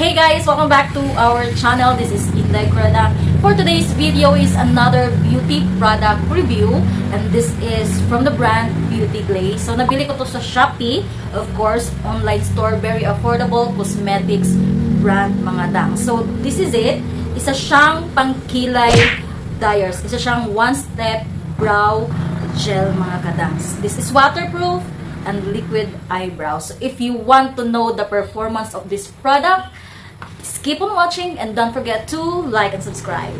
Hey guys, welcome back to our channel. This is Kuradangerz. For today's video is another beauty product review, and this is from the brand Beauty Glaze. So nabili ko to sa Shopee, of course, online store, very affordable cosmetics brand mga dang. So this is it. Isa siyang pangkilay dyers. Isa siyang one-step brow gel mga kadangs. This is waterproof and liquid eyebrow. So if you want to know the performance of this product, just keep on watching and don't forget to like and subscribe.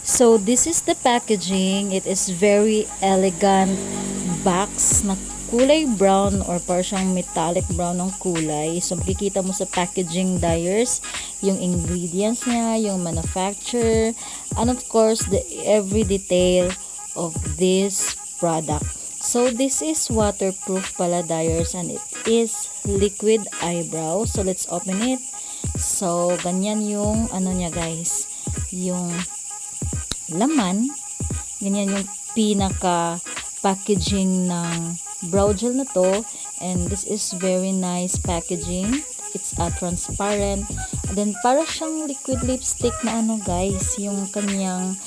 So this is the packaging. It is very elegant box na kulay brown or parang metallic brown ng kulay. So makikita mo sa packaging dyers yung ingredients niya, yung manufacturer, and of course the every detail of this product. So this is waterproof pala dyers, and it is liquid eyebrow. So let's open it. So ganyan yung ano niya guys, yung laman, ganyan yung pinaka packaging ng brow gel na to, and this is very nice packaging. It's transparent, and then para siyang liquid lipstick na ano guys, yung kanyang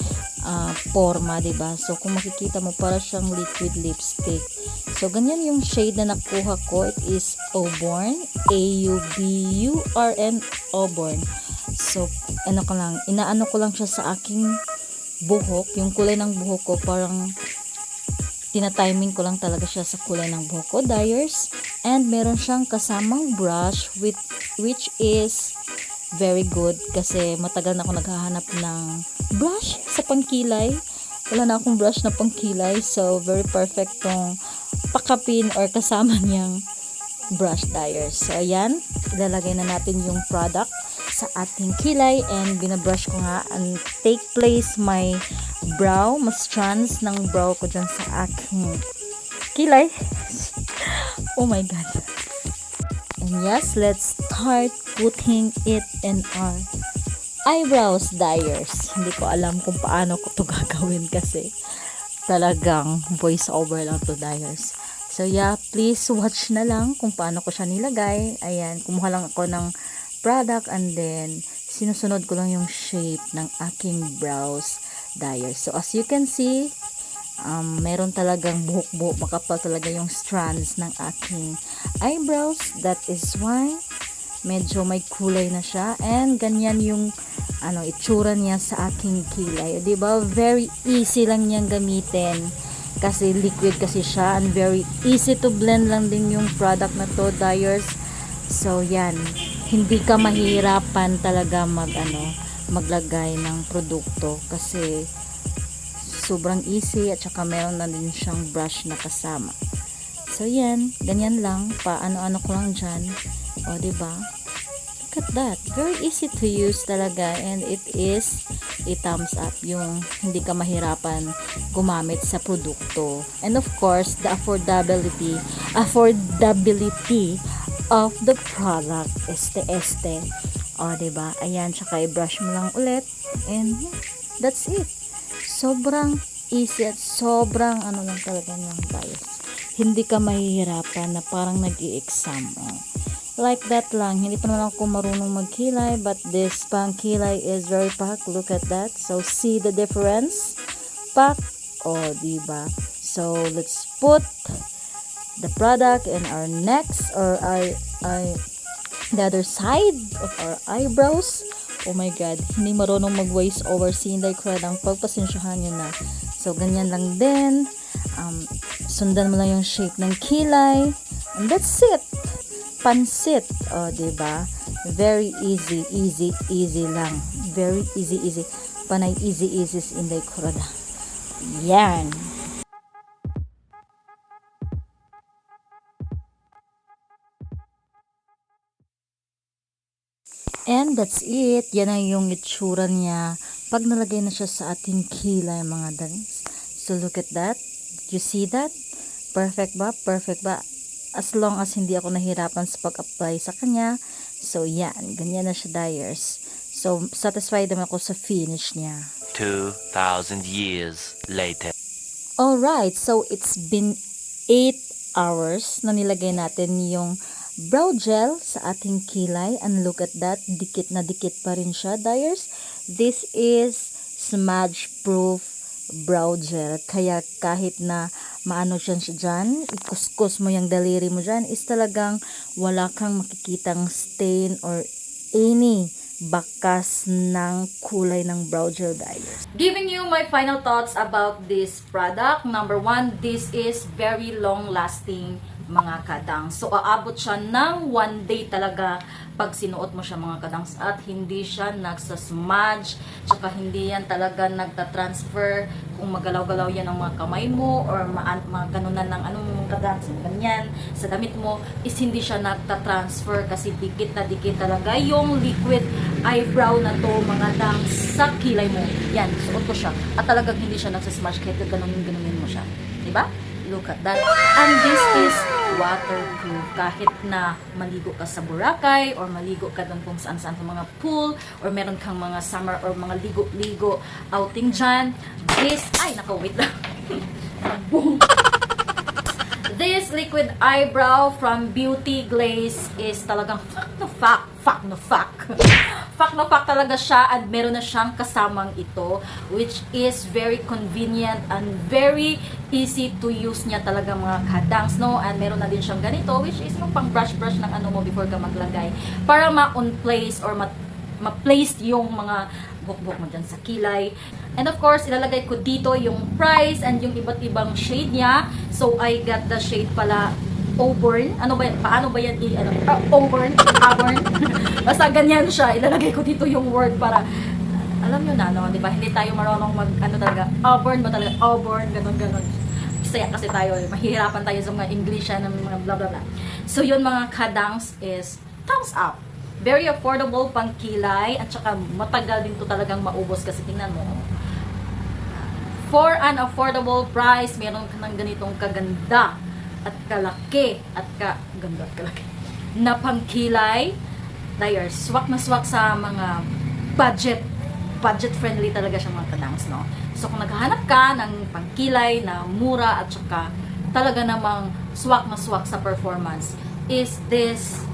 forma, diba? So kung makikita mo, para siyang liquid lipstick. So ganyan yung shade na nakuha ko. It is Auburn, A-U-B-U-R-N, Auburn. So ano ko lang, inaano ko lang siya sa aking buhok, yung kulay ng buhok ko, parang tina-timing ko lang talaga siya sa kulay ng buhok ko, dyers. And meron siyang kasamang brush which is very good kasi matagal na ako naghahanap ng brush sa pangkilay. Wala na akong brush na pangkilay, so very perfect tong pakapin or kasama niyang brush dyers. So ayan, ilalagay na natin yung product sa ating kilay, and binabrush ko nga and take place my brow, mas strands ng brow ko dyan sa aking kilay. Oh my god. And yes, let's start putting it in our eyebrows dyers. Hindi ko alam kung paano ko to gagawin kasi talagang voice over lang to dyers. So yeah, please watch na lang kung paano ko siya nilagay. Ayan, kumuha lang ako ng product and then sinusunod ko lang yung shape ng aking brows dyers. So as you can see, meron talagang buhok-buhok, makapal talaga yung strands ng aking eyebrows. That is why medyo may kulay na siya, and ganyan yung itsura niya sa aking kilay. Diba? Very easy lang niyang gamitin kasi liquid kasi siya, and very easy to blend lang din yung product na to, dyers. So yan, hindi ka mahirapan talaga maglagay ng produkto kasi sobrang easy, at saka meron na din siyang brush na kasama. So yan, ganyan lang, paano-ano ko lang dyan. O diba? Look at that, very easy to use talaga, and it is a thumbs up yung hindi ka mahirapan gumamit sa produkto. And of course, the affordability of the product is este. O diba? Ayan, tsaka i-brush mo lang ulit, and yeah, that's it. Sobrang easy at sobrang lang talaga yung guys. Hindi ka mahihirapan na parang nag-i-exam. Like that lang. Hindi pa naman ako marunong magkilay, but this pangkilay is very packed. Look at that. So see the difference? Pack. Diba? So let's put the product in our next or the other side of our eyebrows. Oh my god, hindi marunong mag-voice over si Inday Kradang, pagpasensyahan nyo na. So ganyan lang din, sundan mo lang yung shape ng kilay, and that's it. Pansit, diba? Very easy lang. Very easy. Panay easy si Inday Kradang. Yan. And that's it. Yan na yung itsura niya pag nalagay na siya sa ating kilay mga danis. So look at that. You see that? Perfect ba? Perfect ba? As long as hindi ako nahirapan sa pag-apply sa kanya. So yan, ganyan na siya dyers. So, satisfied naman ako sa finish niya. 2,000 years later. Alright, so it's been 8 hours na nilagay natin yung brow gel sa ating kilay. And look at that, dikit na dikit pa rin siya, dyers. This is smudge proof brow gel. Kaya kahit na maano siya dyan, ikuskus mo yung daliri mo dyan, is talagang wala kang makikitang stain or any bakas ng kulay ng brow gel, dyers. Giving you my final thoughts about this product. Number 1, this is very long lasting mga kadang. So, aabot siya ng 1 day talaga pag sinuot mo siya mga kadangs, at hindi siya nagsasmudge, tsaka hindi yan talaga nagtatransfer kung magalaw-galaw yan ang mga kamay mo or mga ganunan ng anong kadangs, ganyan, sa damit mo, is hindi siya nagtatransfer kasi dikit na dikit talaga yung liquid eyebrow na to mga dangs sa kilay mo. Yan, suot ko siya at talagang hindi siya nagsasmudge kahit ganunin mo siya. Diba? Look at that. And this is waterproof. Kahit na maligo ka sa Boracay or maligo ka doon kung saan-saan sa mga pool or meron kang mga summer or mga ligo-ligo outing dyan. Wait lang. Boom. This liquid eyebrow from Beauty Glaze is talagang fact na fact talaga siya, at meron na siyang kasamang ito, which is very convenient and very easy to use niya talaga mga kadangs, no? And meron na din siyang ganito, which is yung pang brush ng ano mo before ka maglagay, para ma-on place or ma-place yung mga buhok mo dyan sa kilay. And of course, ilalagay ko dito yung price and yung iba't ibang shade niya. So, I got the shade pala auburn. Paano ba yan? Auburn. Basta ganyan siya. Ilalagay ko dito yung word para, alam nyo na, no? Diba? Hindi tayo marunong talaga, auburn ba talaga? Auburn, ganon. Bisaya kasi tayo. Mahihirapan tayo sa mga English ng mga blah blah blah. So, yun mga kadangs is thumbs up. Very affordable pang kilay, at saka matagal din to talagang maubos kasi tingnan mo. For an affordable price, meron ka ng ganitong kaganda at kalaki at kalaki na pangkilay. Dahil swak na swak sa mga budget friendly talaga siya mga kadangs, no? So kung naghahanap ka ng pangkilay na mura at saka talaga namang swak na swak sa performance, is this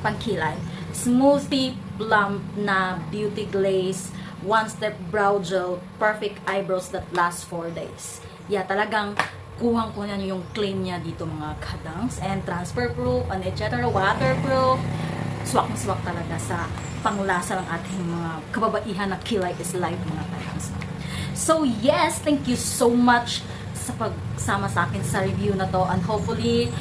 pangkilay smoothie plump na Beauty Glaze one-step brow gel perfect eyebrows that last 4 days. Yeah, talagang kuhang ko niya yung claim niya dito mga kadangs, and transfer proof and etc. waterproof. Swak na swak talaga sa panglasa ng ating mga kababaihan na kilay is life mga kadangs. So yes, thank you so much sa pagsama sa akin sa review na to, and hopefully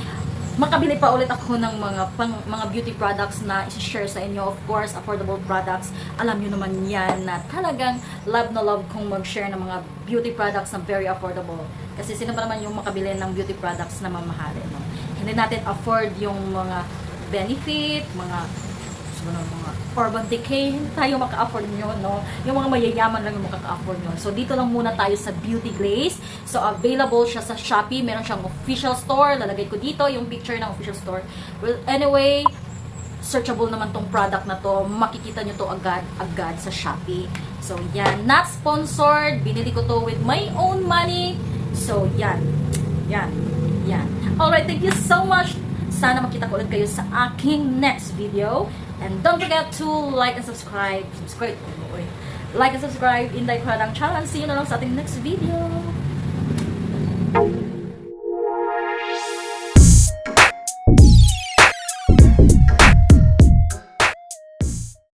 makabili pa ulit ako ng mga beauty products na i-share sa inyo. Of course, affordable products. Alam nyo naman yan na talagang love na love kong mag-share ng mga beauty products na very affordable. Kasi sino ba naman yung makabili ng beauty products na mamahalin, no? Hindi natin afford yung mga benefit, mga urban decay, hindi tayo maka-afford nyo, no? Yung mga mayayaman lang yung makaka-afford nyo. So, dito lang muna tayo sa Beauty Glaze. So, available siya sa Shopee. Meron siyang official store. Lalagay ko dito yung picture ng official store. Well, anyway, searchable naman tong product na to. Makikita nyo to agad sa Shopee. So, yan. Not sponsored. Binili ko to with my own money. So, yan. Alright, thank you so much. Sana makita ko ulit kayo sa aking next video. And don't forget to like and subscribe. Like and subscribe in the Kuradangerz channel. See you na lang sa ating next video.